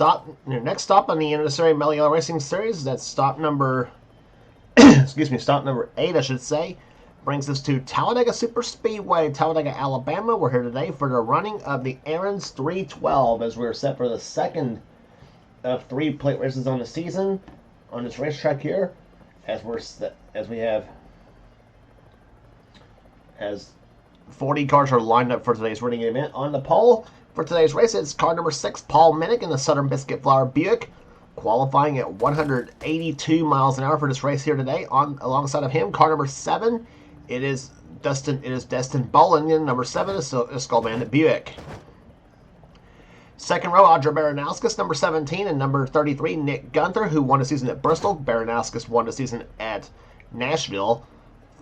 Your next stop on the NNSCRA Mello Racing Series. That's stop number, excuse me, stop number 8, I should say. Brings us to Talladega Super Speedway, Talladega, Alabama. We're here today for the running of the Aaron's 312 as we're set for the second of 3 plate races on the season on this racetrack here. As 40 cars are lined up for today's running event. On the pole for today's race, it's car number 6, Paul Minnick in the Southern Biscuit Flour Buick, qualifying at 182 miles an hour for this race here today. Alongside of him, car number 7, it is Destin Bolin in number 7, is Skull Bandit Buick. Second row, Audra Baranowskis, number 17, and number 33, Nick Gunther, who won the season at Bristol. Baranowskis won the season at Nashville.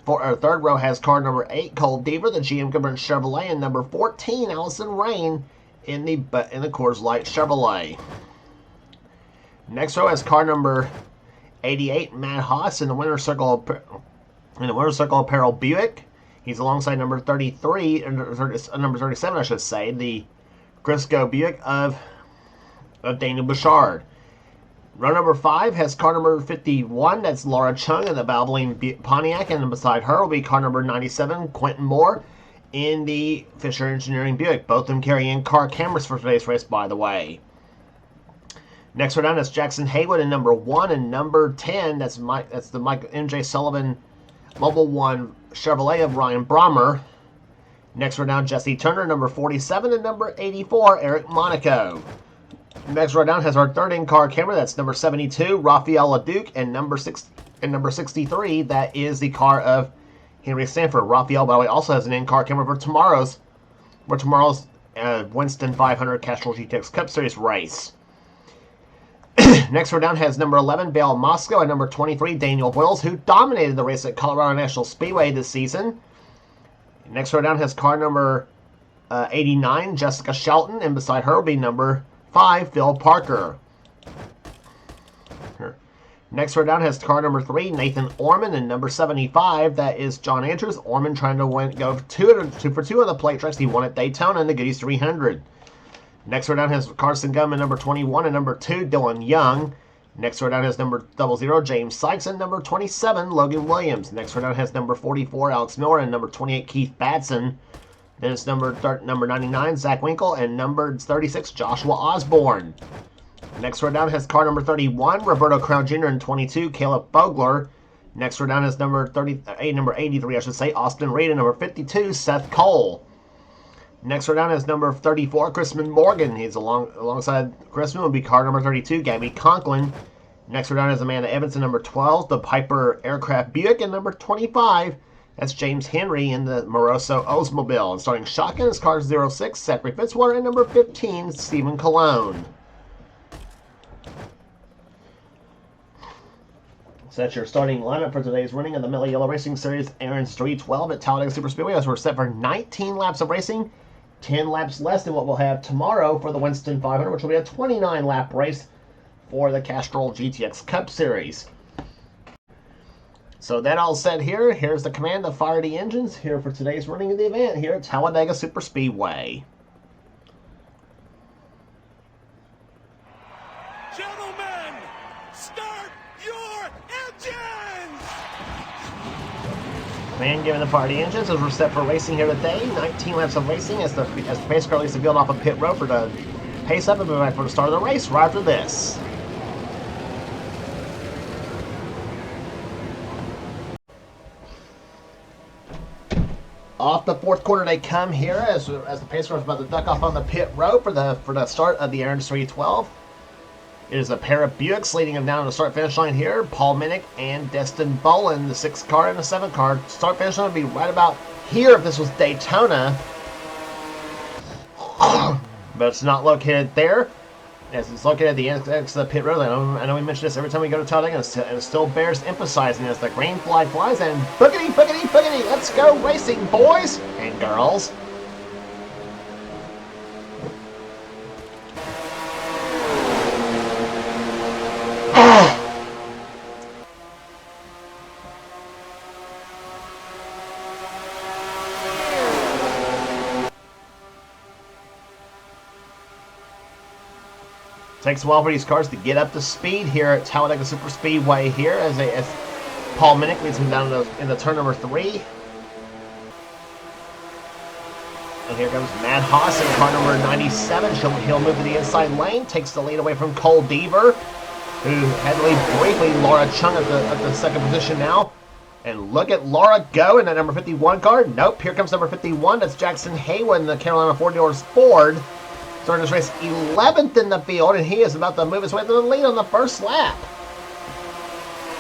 Third row has car number 8, Cole Deaver, the GM Government Chevrolet, and number 14, Allison Rain in the Coors Light Chevrolet. Next row has car number 88, Matt Haas in the Winter Circle Apparel Buick. He's alongside number 33, number 37, I should say, the Crisco Buick of Daniel Bouchard. Row number 5 has car number 51, that's Laura Chung in the Valvoline Pontiac, and beside her will be car number 97, Quentin Moore in the Fisher Engineering Buick. Both of them carry in-car cameras for today's race, by the way. Next row down is Jackson Haywood in number 1, and number 10, that's the MJ Sullivan Mobile One Chevrolet of Ryan Brommer. Next row down, Jesse Turner, number 47, and number 84, Eric Monaco. Next row down has our third in-car camera. That's number 72, Rafael LaDuke, and number 63. That is the car of Henry Sanford. Rafael, by the way, also has an in-car camera for tomorrow's Winston 500 Castrol GTX Cup Series race. Next row down has number 11, Bale Moscow, and number 23, Daniel Wills, who dominated the race at Colorado National Speedway this season. Next row down has car number 89, Jessica Shelton, and beside her will be number 5, Phil Parker. Next row down has car number 3, Nathan Orman, and number 75, that is John Andrews. Orman trying to go for two of the plate tracks he won at Daytona in the Goodies 300. Next row down has Carson Gum and number 21, and number 2, Dylan Young. Next row down has number 00, James Sykes, and number 27, Logan Williams. Next row down has number 44, Alex Miller, and number 28, Keith Batson. Then it's number 99, Zach Winkle, and number 36, Joshua Osborne. Next row down has car number 31, Roberto Crown Jr., and 22, Caleb Bogler. Next row down has number 83, I should say, Austin Reed, and number 52, Seth Cole. Next row down is number 34, Chrisman Morgan. He's alongside Chrisman will be car number 32, Gabby Conklin. Next row down is Amanda Evans in number 12, the Piper Aircraft Buick, and number 25, that's James Henry in the Moroso Oldsmobile. And starting shotgun is car 06, Zachary Fitzwater, and number 15, Stephen Colon. So that's your starting lineup for today's running of the Mello Yello Racing Series Aaron's 312 at Talladega Super Speedway, as we're set for 19 laps of racing, 10 laps less than what we'll have tomorrow for the Winston 500, which will be a 29-lap race for the Castrol GTX Cup Series. So that all said here, here's the command to fire the engines here for today's running of the event here at Talladega Super Speedway. Gentlemen, start your engines! Command given to fire the engines as we're set for racing here today. 19 laps of racing as the pace car leaves the field off of pit road for the pace up and move back for the start of the race right after this. Off the fourth corner they come here as the pace car is about to duck off on the pit road for the start of the Aaron's 312. It is a pair of Buicks leading them down to the start-finish line here. Paul Minnick and Destin Bolin, the 6 car and the 7 car. Start-finish line would be right about here if this was Daytona. But it's not located there, as it's located at the end of the pit road. I know we mention this every time we go to Talladega, and it still bears emphasizing as the green flag flies, and boogity, boogity, boogity, let's go racing, boys and girls. Takes a while for these cars to get up to speed here at Talladega Super Speedway here as Paul Minnick leads him down into turn number 3. And here comes Matt Haas in car number 97. He'll move to the inside lane, takes the lead away from Cole Deaver, who had to lead briefly. Laura Chung at the second position now. And look at Laura go in that number 51 car. Nope, here comes number 51. That's Jackson Haywood in the Carolina Ford Dealers Ford. Starting this race 11th in the field, and he is about to move his way to the lead on the first lap.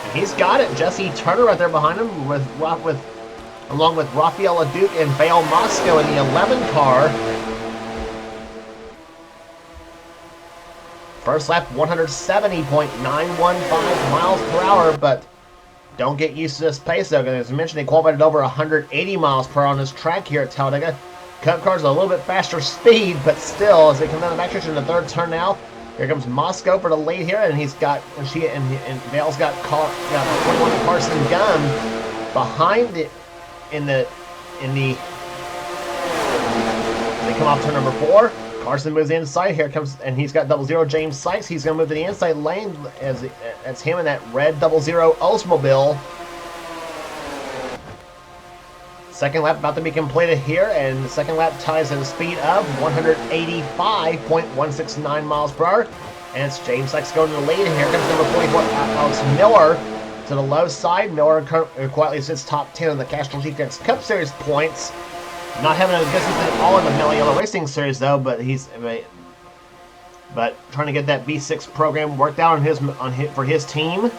And he's got it. Jesse Turner right there behind him, along with Rafael Leduc and Vale Moscow in the 11 car. First lap, 170.915 miles per hour, but don't get used to this pace, though. As I mentioned, they qualified at over 180 miles per hour on this track here at Talladega. Cup cars a little bit faster speed, but still, as they come down the backstretch in the third turn now, here comes Moscow for the lead here, and Vale's got 21 Carson Gunn behind it they come off turn number 4. Carson moves inside. Here comes, and he's got 00 James Sykes. He's going to move to the inside lane as that's him in that red 00 Oldsmobile. Second lap about to be completed here, and the second lap ties at a speed of 185.169 miles per hour. And it's James Sykes going to the lead, and here comes number 44, Alex Miller, to the low side. Miller quietly sits top 10 in the Castrol GTX Cup Series points. Not having a good season at all in the Mello Yello Racing Series, though, but trying to get that V6 program worked out for his team.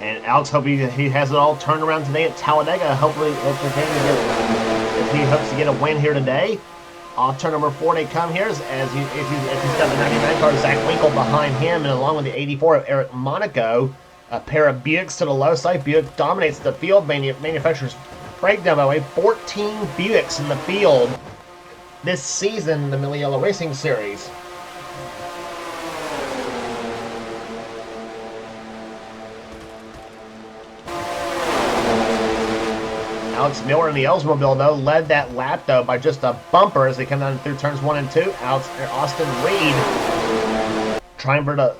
And Alex, hope he has it all turned around today at Talladega. Hopefully, he hopes to get a win here today. Off turn number 4, they come here as he's got the 99 car, Zach Winkle behind him, and along with the 84 of Eric Monaco. A pair of Buicks to the low side. Buick dominates the field. Manufacturer's breakdown, by the way. 14 Buicks in the field this season in the Mello Yello Racing Series. Alex Miller in the Oldsmobile, though, led that lap, though, by just a bumper as they come down through turns 1 and 2. Austin Reed trying to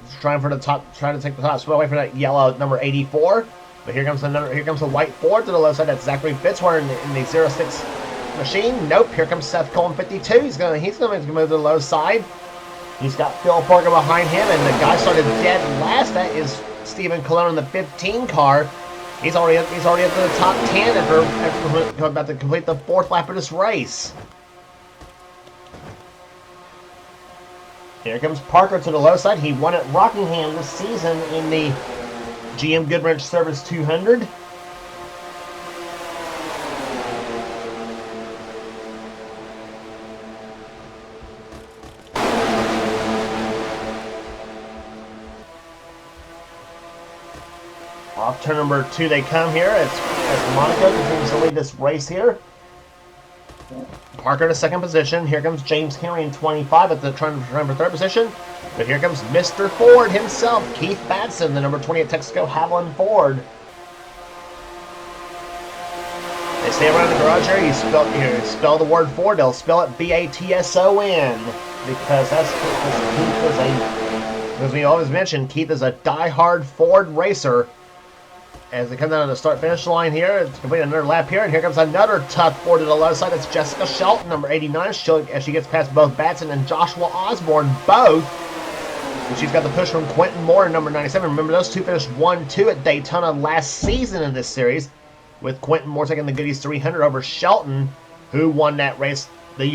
take the top spot away from that yellow number 84. But here comes the white Ford to the left side. That's Zachary Fitzwater in the 06 machine. Nope. Here comes Seth Cole in 52. He's gonna move to the low side. He's got Phil Parker behind him, and the guy started dead last. That is Stephen Colon in the 15 car. He's already up to the top 10 after about to complete the 4th lap of this race. Here comes Parker to the low side. He won at Rockingham this season in the GM Goodwrench Service 200. Off turn number 2 they come here as Monaco continues to lead this race here. Parker in second position. Here comes James Henry in 25 at the turn for third position. But here comes Mr. Ford himself, Keith Batson, the number 20 at Texaco Haviland Ford. They say around the garage here, you spell the word Ford, they'll spell it B-A-T-S-O-N. Because as we always mention, Keith is a die-hard Ford racer. As they come down to the start-finish line here, it's complete another lap here, and here comes another tough Ford to the left side. It's Jessica Shelton, number 89, as she gets past both Batson and Joshua Osborne, both. And she's got the push from Quentin Moore, number 97. Remember, those two finished 1-2 at Daytona last season in this series, with Quentin Moore taking the Goodies 300 over Shelton, who won that race the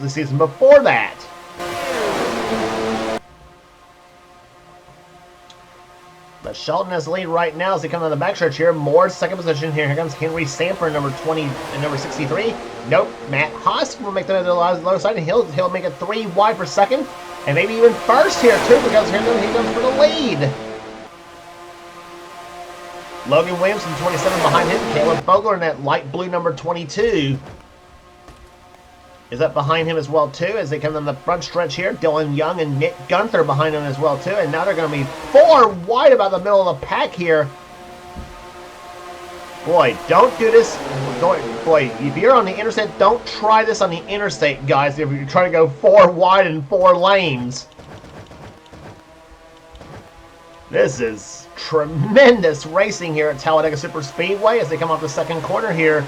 season before that. But Shelton has the lead right now as they come down the backstretch here. Moore's second position here. Here comes Henry Sanford, number 20 and number 63. Nope. Matt Haas will make the low side, and he'll make it 3 wide for second, and maybe even first here too, because here he comes for the lead. Logan Williamson, 27 behind him. Caleb Vogler in that light blue number 22 is up behind him as well too as they come down the front stretch here. Dylan Young and Nick Gunther behind him as well too, and now they're going to be 4 wide about the middle of the pack here Boy, don't do this. Boy, if you're on the interstate, don't try this on the interstate, guys. If you're trying to go 4 wide and 4 lanes. This is tremendous racing here at Talladega Superspeedway as they come off the second corner here.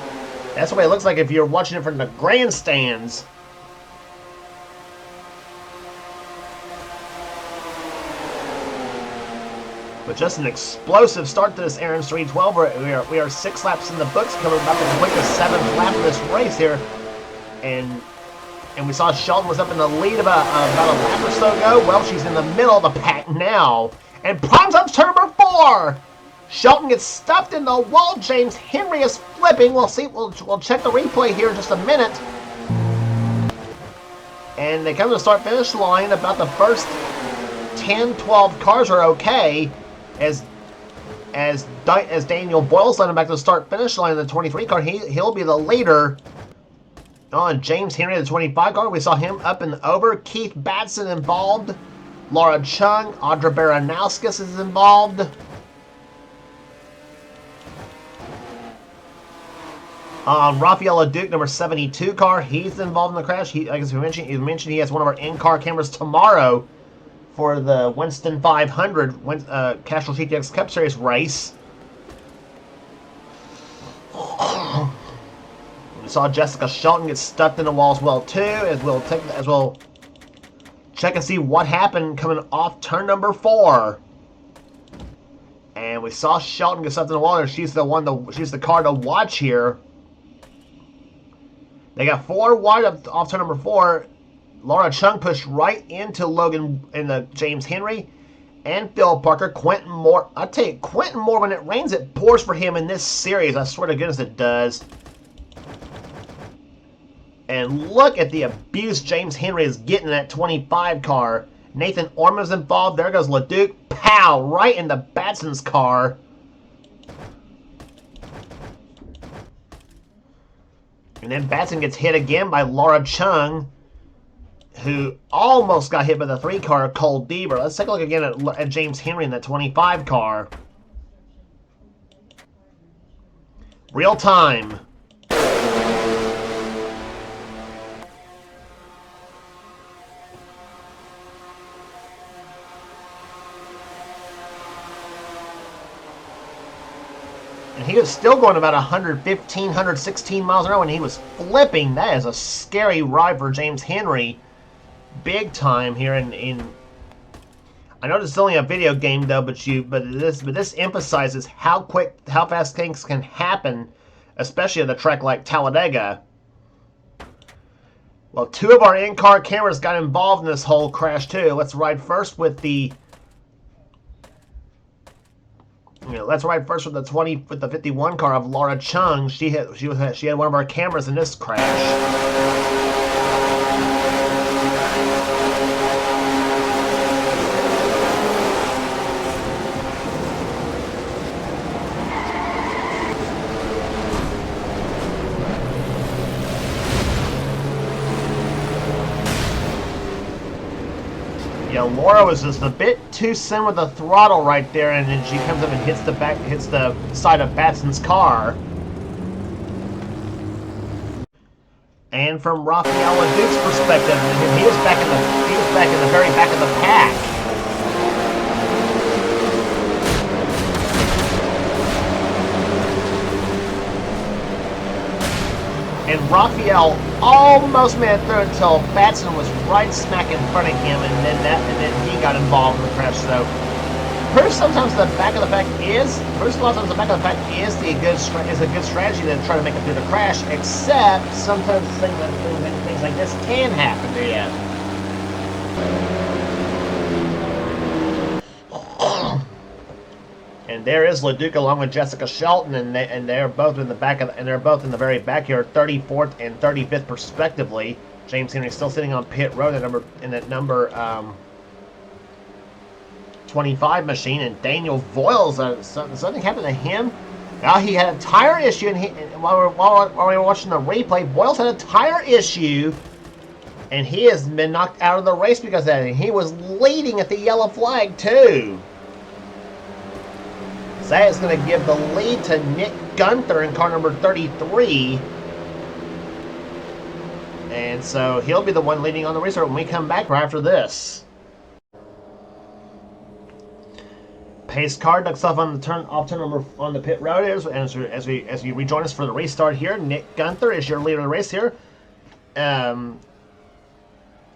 That's the way it looks like if you're watching it from the grandstands. But just an explosive start to this Aaron's 312. We are 6 laps in the books, coming about to complete the 7th lap of this race here. And we saw Shelton was up in the lead about a lap or so ago. Well, she's in the middle of the pack now. And primes up turn number 4. Shelton gets stuffed in the wall. James Henry is flipping. We'll see. We'll check the replay here in just a minute. And they come to the start-finish line. About the first 10, 12 cars are okay. As Daniel Boyle's letting him back to the start-finish line in the 23 car, he'll be the leader. On James Henry, the 25 car, we saw him up and over. Keith Batson involved. Laura Chung, Audra Baranowskis is involved. Rafael LeDuc, number 72 car, he's involved in the crash. Like we mentioned, he has one of our in-car cameras tomorrow for the Winston 500 Castrol GTX Cup Series race. We saw Jessica Shelton get stuck in the wall as well too, as we'll check and see what happened coming off turn number 4. And we saw Shelton get stuck in the wall there. She's the car to watch here. They got 4 wide off turn number 4. Laura Chung pushed right into Logan in the James Henry and Phil Parker. Quentin Moore. I tell you, Quentin Moore, when it rains, it pours for him in this series. I swear to goodness it does. And look at the abuse James Henry is getting in that 25 car. Nathan Orman's involved. There goes LeDuc. Pow! Right in the Batson's car. And then Batson gets hit again by Laura Chung, who almost got hit by the 3 car, Cole Deaver. Let's take a look again at James Henry in the 25 car. Real time. And he was still going about 115, 116 miles an hour when he was flipping. That is a scary ride for James Henry. Big time here in I know this is only a video game though, but this emphasizes how fast things can happen, especially at a track like Talladega. Well, 2 of our in-car cameras got involved in this whole crash too. Let's ride first with the let's ride first with the 51 car of Laura Chung. She had one of our cameras in this crash. Yeah, Laura was just a bit too soon with the throttle right there, and then she comes up and hits the side of Batson's car. And from Rafael LeDuc's perspective, he was back in the very back of the pack. And Rafael almost made it through until Batson was right smack in front of him, and then he got involved in the crash. So, first, sometimes the back of the pack is a good strategy to try to make it through the crash. Except sometimes things like this can happen to you. And there is LeDuc along with Jessica Shelton, and they're both in the back they're both in the very back here, 34th and 35th respectively. James Henry still sitting on pit road in that number 25 machine, and Daniel Voiles, something happened to him. Now he had a tire issue, and while we were watching the replay, Voiles had a tire issue, and he has been knocked out of the race because of that. And he was leading at the yellow flag too. So that is going to give the lead to Nick Gunther in car number 33. And so he'll be the one leading on the restart when we come back right after this. Pace car ducks off on the off turn number on the pit road as we rejoin us for the restart here. Nick Gunther is your leader of the race here.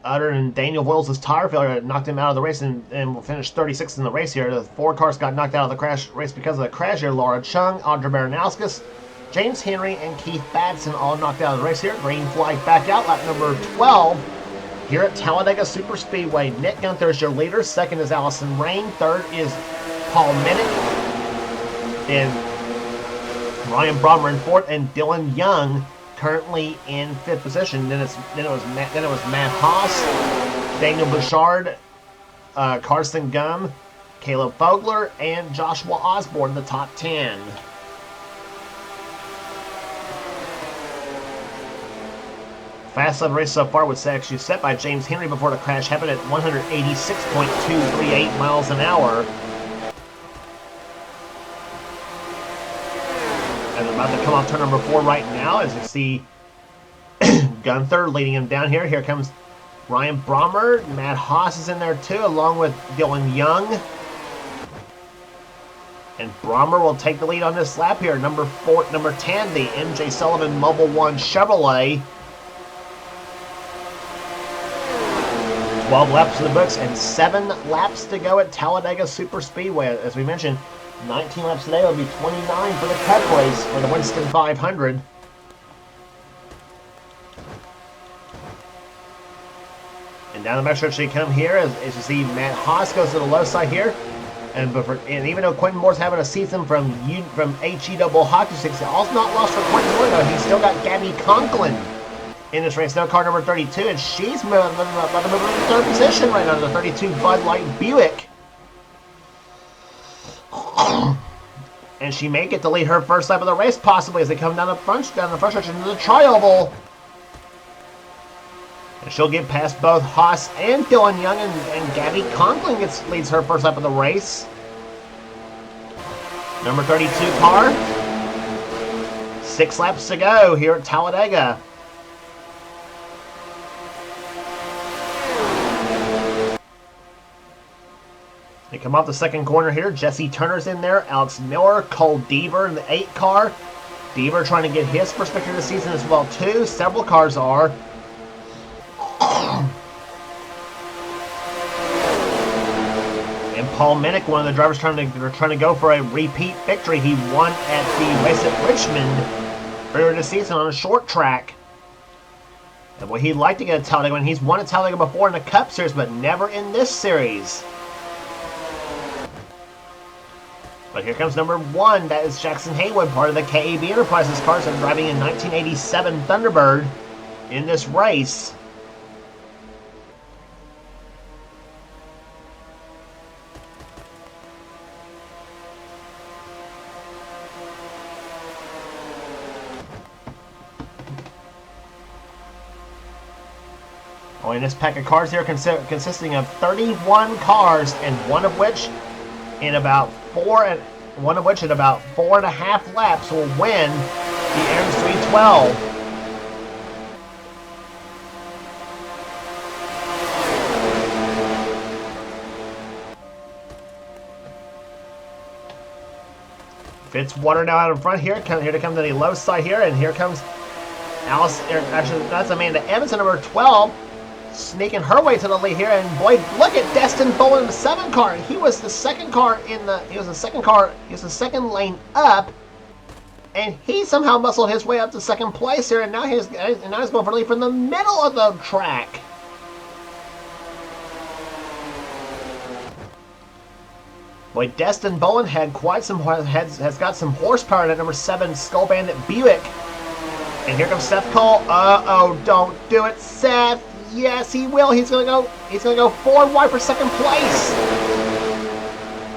Other than Daniel Wills' tire failure knocked him out of the race and will finish 36th in the race here. The 4 cars got knocked out of the crash race because of the crash here. Laura Chung, Audra Baranowskis, James Henry, and Keith Batson all knocked out of the race here. Green flag back out, lap number 12 here at Talladega Superspeedway. Nick Gunther is your leader. Second is Allison Rain. Third is Paul Minnick. And Ryan Brommer in fourth, and Dylan Young currently in 5th position. Then it was Matt Haas, Daniel Bouchard, Carson Gum, Caleb Fogler, and Joshua Osborne in the top 10. Fast lap race so far was actually set by James Henry before the crash happened at 186.238 miles an hour. And they're about to come off turn number 4 right now as you see Gunther leading him down here. Here comes Ryan Brommer. Matt Haas is in there too, along with Dylan Young. And Brommer will take the lead on this lap here. Number 10, the MJ Sullivan Mobile One Chevrolet. 12 laps in the books and 7 laps to go at Talladega Superspeedway. As we mentioned, 19 laps today will be 29 for the Cup race for the Winston 500. And down the backstretch they come here as you see Matt Haas goes to the low side here. And even though Quentin Moore's having a season from HE double hockey sticks, all's not lost for Quentin Moore though. He's still got Gabby Conklin in this race now, car number 32, and she's about to move into 3rd position right now, the 32 Bud Light Buick. And she may get to lead her first lap of the race, possibly, as they come down the front stretch into the tri-oval. And she'll get past both Haas and Dylan Young, and Gabby Conklin leads her first lap of the race. Number 32 car. 6 laps to go here at Talladega. They come off the second corner here. Jesse Turner's in there. Alex Miller, Cole Deaver in the 8 car. Deaver trying to get his first victory of the season as well too. Several cars are. And Paul Minnick, one of the drivers trying to go for a repeat victory. He won at the race at Richmond earlier this season on a short track. And well, he'd like to get a Talladega win. He's won a Talladega before in the Cup Series, but never in this series. But here comes number 1. That is Jackson Haywood, part of the KAB Enterprises cars, and driving in 1987 Thunderbird in this race. Oh, and this pack of cars here consisting of 31 cars, and one of which in about 4.5 laps will win the Aaron's 312. Fitzwater now out in front here. Here to come to the low side here, and here comes Alice. Actually, that's Amanda Evans, number 12. Sneaking her way to the lead here, and boy, look at Destin Bowen in the 7 car. He was the second car he was the second lane up, and he somehow muscled his way up to second place here, and now he's going for the lead from the middle of the track. Boy, Destin Bowen has got some horsepower in that number 7 Skull Bandit Buick. And here comes Seth Cole. Uh-oh, don't do it, Seth. Yes, he will. He's gonna go 4 wide for second place.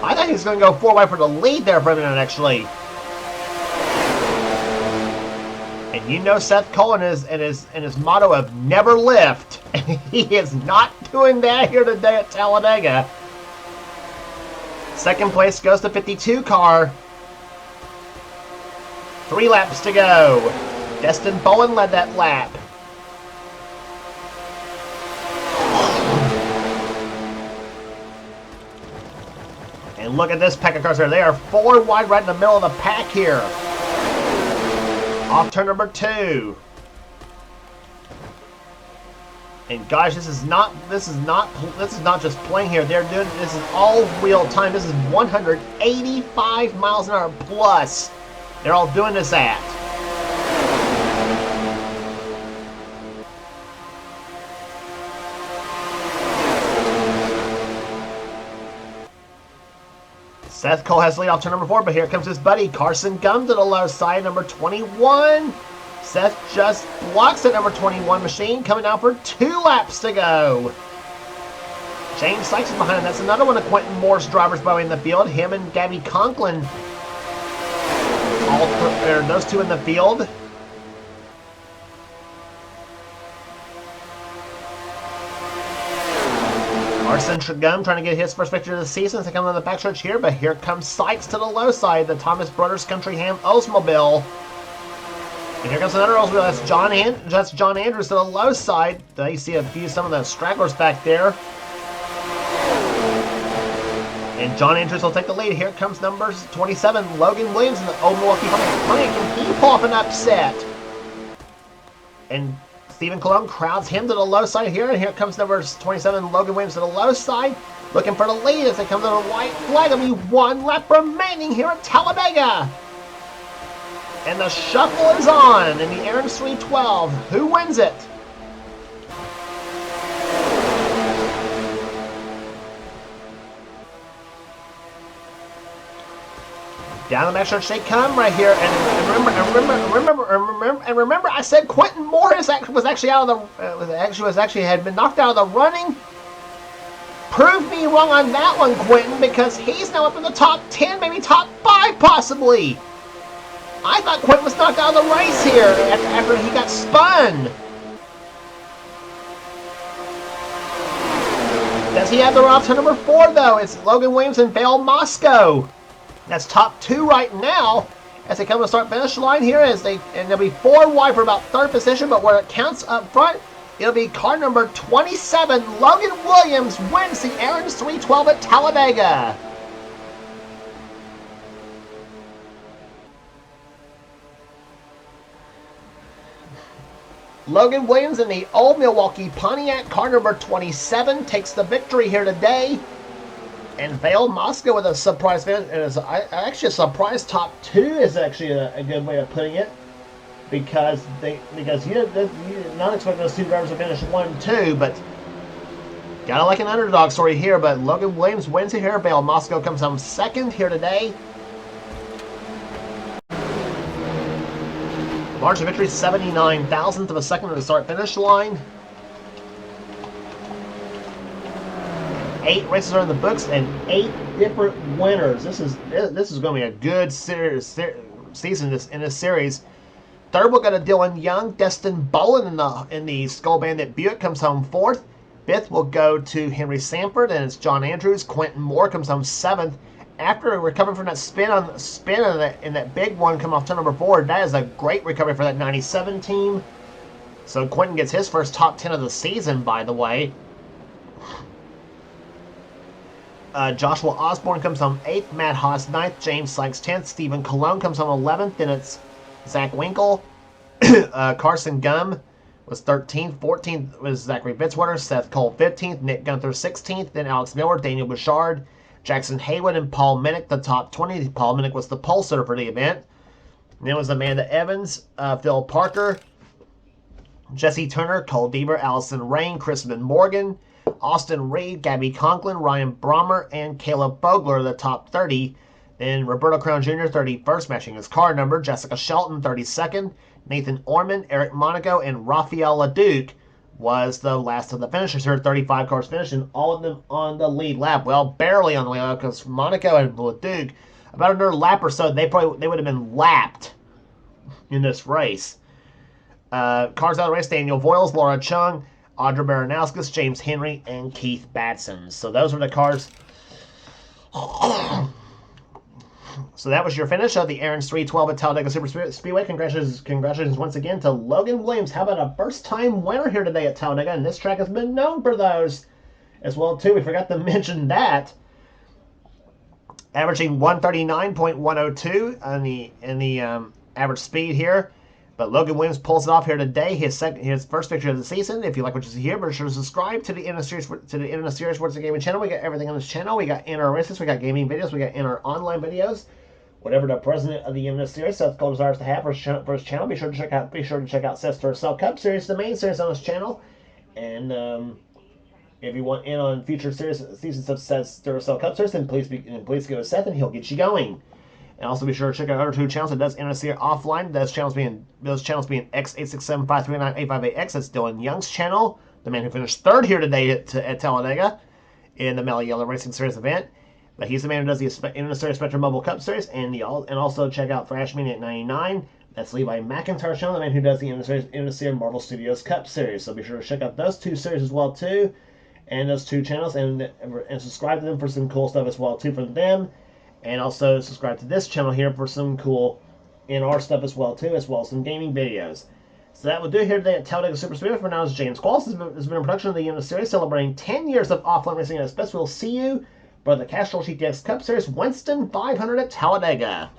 I thought he was gonna go 4 wide for the lead there for a minute, actually. And you know Seth Cole and his motto of never lift. And he is not doing that here today at Talladega. Second place goes to 52 car. 3 laps to go. Destin Bowen led that lap. And look at this pack of cars there. They are 4 wide right in the middle of the pack here. Off turn number 2. And guys, this is not just playing here. They're doing this is all real time. This is 185 miles an hour plus. They're all doing this at. Seth Cole has the lead off turn number 4, but here comes his buddy Carson Gum to the low side, number 21. Seth just blocks at number 21 machine, coming down for 2 laps to go. James Sykes is behind him. That's another one of Quentin Moore's drivers by the way in the field. Him and Gabby Conklin, those two in the field. Carson Gum trying to get his first victory of the season as they come on the backstretch here, but here comes Sykes to the low side, the Thomas Brothers Country Ham Oldsmobile. And here comes another Oldsmobile. That's John Andrews to the low side. You see some of the stragglers back there. And John Andrews will take the lead. Here comes number 27, Logan Williams in the old Milwaukee Pontiac. Can he pull off an upset? And Stephen Cologne crowds him to the low side here. And here comes number 27, Logan Williams to the low side, looking for the lead as they come to the white flag. There'll be 1 lap remaining here at Talladega. And the shuffle is on in the Aaron 312. Who wins it? Down the backstretch they come right here, and remember, I said Quentin Moore was actually out of the had been knocked out of the running. Prove me wrong on that one, Quentin, because he's now up in the top 10, maybe top 5 possibly. I thought Quentin was knocked out of the race here after he got spun. Does he have the run off to number 4 though? It's Logan Williams and Vale Moscow. That's top 2 right now as they come to the start-finish line here. And they'll be 4 wide for about 3rd position, but where it counts up front, it'll be car number 27. Logan Williams wins the Aaron's 312 at Talladega. Logan Williams in the old Milwaukee Pontiac, car number 27, takes the victory here today. And Vale Moscow with a surprise finish. Actually, a surprise top 2 is actually a good way of putting it, because you're not expecting those 2 drivers to finish 1 and 2, but gotta like an underdog story here. But Logan Williams wins it here. Vale Moscow comes home 2nd here today. Margin of victory 79,000th of a second to the start-finish line. 8 races are in the books and 8 different winners. This is going to be a good season in this series. 3rd, we'll go to Dylan Young. Destin Bowen in the Skull Bandit Buick comes home 4th. 5th, we'll go to Henry Sanford, and it's John Andrews. Quentin Moore comes home 7th. After recovering from that spin in that big one, come off turn number 4, that is a great recovery for that 97 team. So Quentin gets his first top 10 of the season, by the way. Joshua Osborne comes home 8th, Matt Haas 9th, James Sykes 10th, Stephen Cologne comes home 11th, then it's Zach Winkle. Carson Gum was 13th, 14th was Zachary Fitzwater, Seth Cole 15th, Nick Gunther 16th, then Alex Miller, Daniel Bouchard, Jackson Haywood, and Paul Minnick, the top 20. Paul Minnick was the pole sitter for the event. And then it was Amanda Evans, Phil Parker, Jesse Turner, Cole Deaver, Allison Rain, Crispin Morgan, Austin Reed, Gabby Conklin, Ryan Brommer, and Caleb Fogler, the top 30. Then Roberto Crown Jr., 31st, matching his car number. Jessica Shelton, 32nd. Nathan Orman, Eric Monaco, and Rafael LeDuc was the last of the finishers here. 35 cars finished, and all of them on the lead lap. Well, barely on the lead lap, because Monaco and LeDuc, about another lap or so, they would have been lapped in this race. Cars out of the race: Daniel Voiles, Laura Chung, Audra Baranowskis, James Henry, and Keith Batson. So those were the cars So that was your finish of the Aaron's 312 at Talladega Super Speedway. Congratulations once again to Logan Williams. How about a first-time winner here today at Talladega? And this track has been known for those as well, too. We forgot to mention that. Averaging 139.102 in the average speed here. But Logan Williams pulls it off here today. His first victory of the season. If you like what you see here, be sure to subscribe to the NNSCRA Sports and Gaming channel. We got everything on this channel. We got NR races, we got gaming videos, we got NR online videos. Whatever the president of the NNSCRA Seth Cole desires to have for his channel, be sure to check out Seth's Duracell Cup Series, the main series on this channel. And if you want in on future seasons of Seth's Duracell Cup Series, then please go to Seth and he'll get you going. And also be sure to check out our other two channels that does NNSCRA offline. Those channels being X86753985AX. That's Dylan Young's channel, the man who finished third here today at Talladega in the Mello Yello Racing Series event. But he's the man who does the NNSCRA Spectrum Mobile Cup Series, and also check out Thrashmania at 99. That's Levi McIntyre's channel, the man who does the NNSCRA Marvel Studios Cup Series. So be sure to check out those two series as well too, and those two channels, and subscribe to them for some cool stuff as well too from them. And also subscribe to this channel here for some cool NR stuff as well too, as well as some gaming videos. So that will do it here today at Talladega Super Speedway. For now, this is James Qualls. This has been a production of the NNSCRA celebrating 10 years of offline racing at its best. We'll see you for the Castrol GTX Cup Series Winston 500 at Talladega.